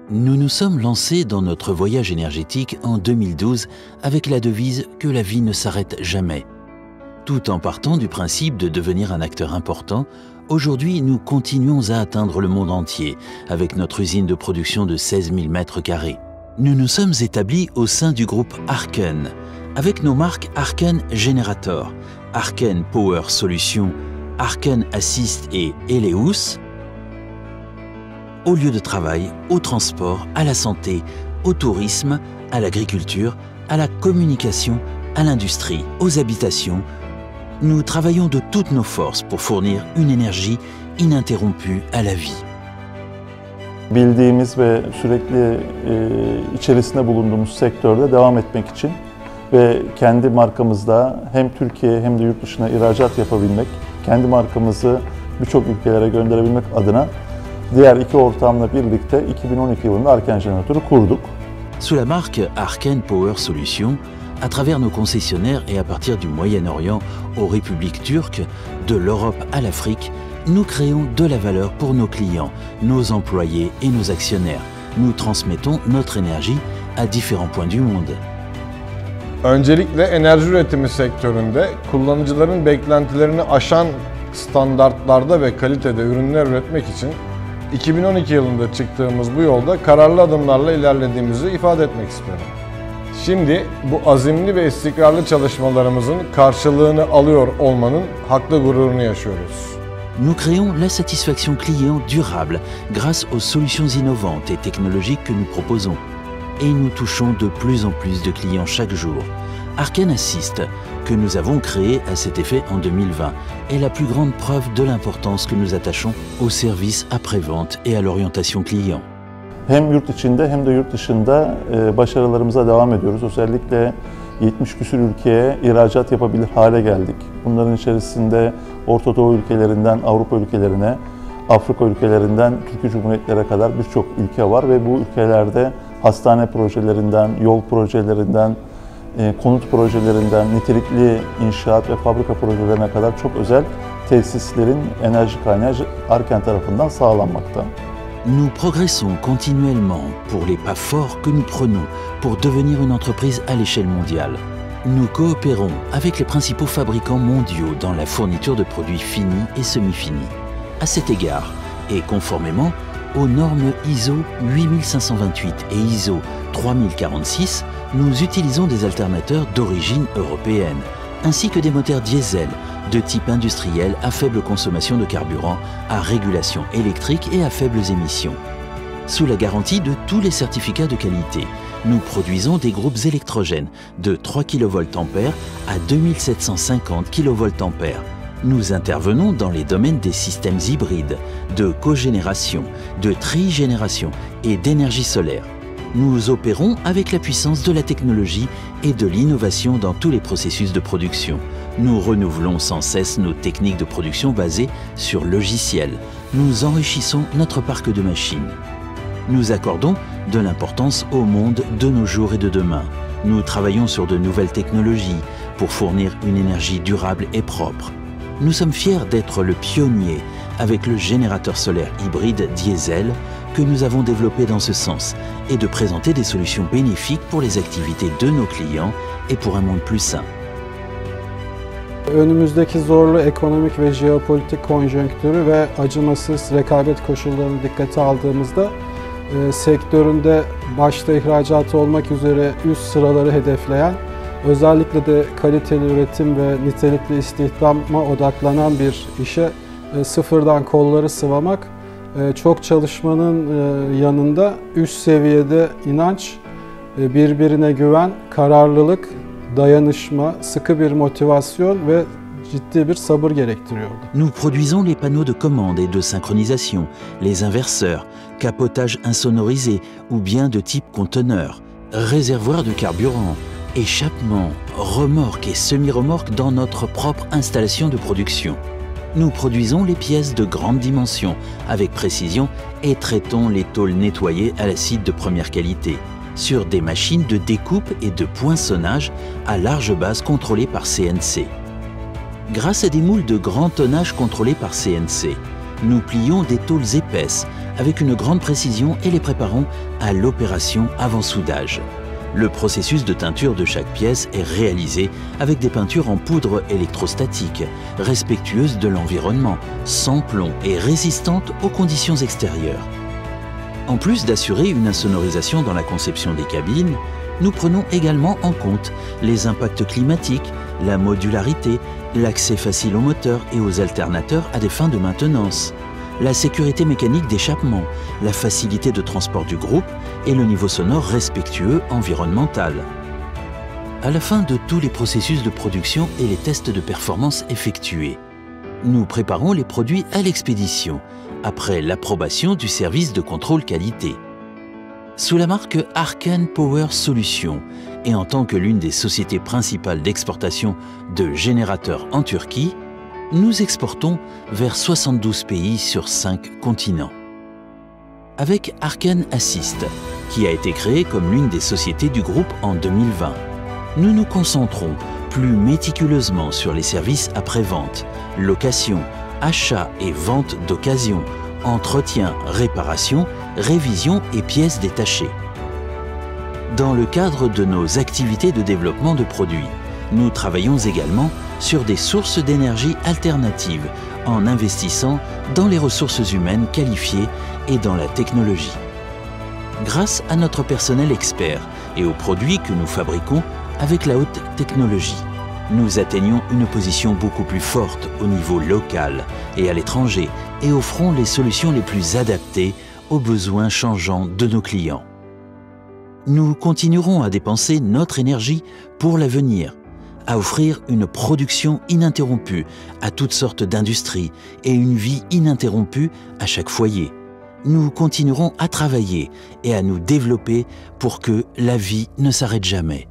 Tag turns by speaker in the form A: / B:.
A: Nous nous sommes lancés dans notre voyage énergétique en 2012 avec la devise que la vie ne s'arrête jamais. Tout en partant du principe de devenir un acteur important, aujourd'hui nous continuons à atteindre le monde entier avec notre usine de production de 16 000 m². Nous nous sommes établis au sein du groupe Arken, avec nos marques Arken Generator, Arken Power Solutions, Arken Assist et Eleus, au lieu de travail, au transport, à la santé, au tourisme, à l'agriculture, à la communication, à l'industrie, aux habitations. Nous travaillons de toutes nos forces pour fournir une énergie ininterrompue à la vie.
B: Bildiğimiz ve sürekli içerisinde bulunduğumuz sektörde devam etmek için ve kendi markamızda hem Türkiye hem de yurt dışına ihracat yapabilmek, kendi markamızı birçok ülkelere gönderebilmek adına diğer iki ortağımla birlikte 2012 yılında Arken Jeneratör'ü kurduk.
A: Sous la marque Arken Power Solutions, à travers nos concessionnaires et à partir du Moyen-Orient aux républiques turques, de l'Europe à l'Afrique, nous créons de la valeur pour nos clients, nos employés et nos actionnaires. Nous transmettons notre énergie à différents points du monde.
C: Öncelikle enerji üretimi sektöründe kullanıcıların beklentilerini aşan standartlarda ve kalitede ürünler üretmek için 2012 yılında çıktığımız bu yolda kararlı adımlarla ilerlediğimizi ifade etmek istiyorum. Şimdi bu azimli ve istikrarlı çalışmalarımızın karşılığını alıyor olmanın haklı gururunu yaşıyoruz.
A: Nous créons la satisfaction client durable grâce aux solutions innovantes et technologiques que nous proposons. Et nous touchons de plus en plus de clients chaque jour. Arken Assist, que nous avons créé à cet effet en 2020, est la plus grande preuve de l'importance que nous attachons au service après-vente et à l'orientation client.
B: Hem yurt içinde hem de yurt dışında başarılarımıza devam ediyoruz. Özellikle 70 küsur ülkeye ihracat yapabilir hale geldik. Bunların içerisinde Orta Doğu ülkelerinden Avrupa ülkelerine, Afrika ülkelerinden Türkiye Cumhuriyetlere kadar birçok ülke var ve bu ülkelerde hastane projelerinden, yol projelerinden, konut projelerinden, nitelikli inşaat ve fabrika projelerine kadar çok özel tesislerin enerji kaynağı Arken tarafından sağlanmakta.
A: Nous progressons continuellement pour les pas forts que nous prenons pour devenir une entreprise à l'échelle mondiale. Nous coopérons avec les principaux fabricants mondiaux dans la fourniture de produits finis et semi-finis. À cet égard, et conformément aux normes ISO 8528 et ISO 3046, nous utilisons des alternateurs d'origine européenne, ainsi que des moteurs diesel de type industriel à faible consommation de carburant, à régulation électrique et à faibles émissions. Sous la garantie de tous les certificats de qualité, nous produisons des groupes électrogènes de 3 kVA à 2750 kVA. Nous intervenons dans les domaines des systèmes hybrides, de cogénération, de trigénération et d'énergie solaire. Nous opérons avec la puissance de la technologie et de l'innovation dans tous les processus de production. Nous renouvelons sans cesse nos techniques de production basées sur logiciels. Nous enrichissons notre parc de machines. Nous accordons de l'importance au monde de nos jours et de demain. Nous travaillons sur de nouvelles technologies pour fournir une énergie durable et propre. Nous sommes fiers d'être le pionnier avec le générateur solaire hybride diesel que nous avons développé dans ce sens et de présenter des solutions bénéfiques pour les activités de nos clients et pour un monde plus sain.
D: Önümüzdeki zorlu ekonomik ve jeopolitik konjonktürü ve acımasız rekabet koşullarını dikkate aldığımızda sektöründe başta ihracatı olmak üzere üst sıraları hedefleyen, özellikle de kaliteli üretim ve nitelikli istihdama odaklanan bir işe sıfırdan kolları sıvamak, çok çalışmanın yanında üst seviyede inanç, birbirine güven, kararlılık, dayanışma, sıkı bir motivasyon ve ciddi bir sabır gerektiriyordu.
A: Nous produisons les panneaux de commande et de synchronisation, les inverseurs, capotage insonorisé ou bien de type conteneur, réservoir de carburant, échappement, remorque et semi-remorque dans notre propre installation de production. Nous produisons les pièces de grande dimension avec précision et traitons les tôles nettoyées à l'acide de première qualité sur des machines de découpe et de poinçonnage à large base contrôlées par CNC. Grâce à des moules de grand tonnage contrôlés par CNC, nous plions des tôles épaisses avec une grande précision et les préparons à l'opération avant soudage. Le processus de teinture de chaque pièce est réalisé avec des peintures en poudre électrostatique, respectueuses de l'environnement, sans plomb et résistantes aux conditions extérieures. En plus d'assurer une insonorisation dans la conception des cabines, nous prenons également en compte les impacts climatiques, la modularité, l'accès facile aux moteurs et aux alternateurs à des fins de maintenance, la sécurité mécanique d'échappement, la facilité de transport du groupe et le niveau sonore respectueux environnemental. À la fin de tous les processus de production et les tests de performance effectués, nous préparons les produits à l'expédition, après l'approbation du service de contrôle qualité. Sous la marque Arken Power Solutions et en tant que l'une des sociétés principales d'exportation de générateurs en Turquie, nous exportons vers 72 pays sur 5 continents. Avec Arken Assist, qui a été créé comme l'une des sociétés du groupe en 2020, nous nous concentrons plus méticuleusement sur les services après-vente, location, achat et vente d'occasion, entretien, réparation, révision et pièces détachées. Dans le cadre de nos activités de développement de produits, nous travaillons également sur des sources d'énergie alternatives en investissant dans les ressources humaines qualifiées et dans la technologie. Grâce à notre personnel expert et aux produits que nous fabriquons avec la haute technologie, nous atteignons une position beaucoup plus forte au niveau local et à l'étranger et offrons les solutions les plus adaptées aux besoins changeants de nos clients. Nous continuerons à dépenser notre énergie pour l'avenir, à offrir une production ininterrompue à toutes sortes d'industries et une vie ininterrompue à chaque foyer. Nous continuerons à travailler et à nous développer pour que la vie ne s'arrête jamais.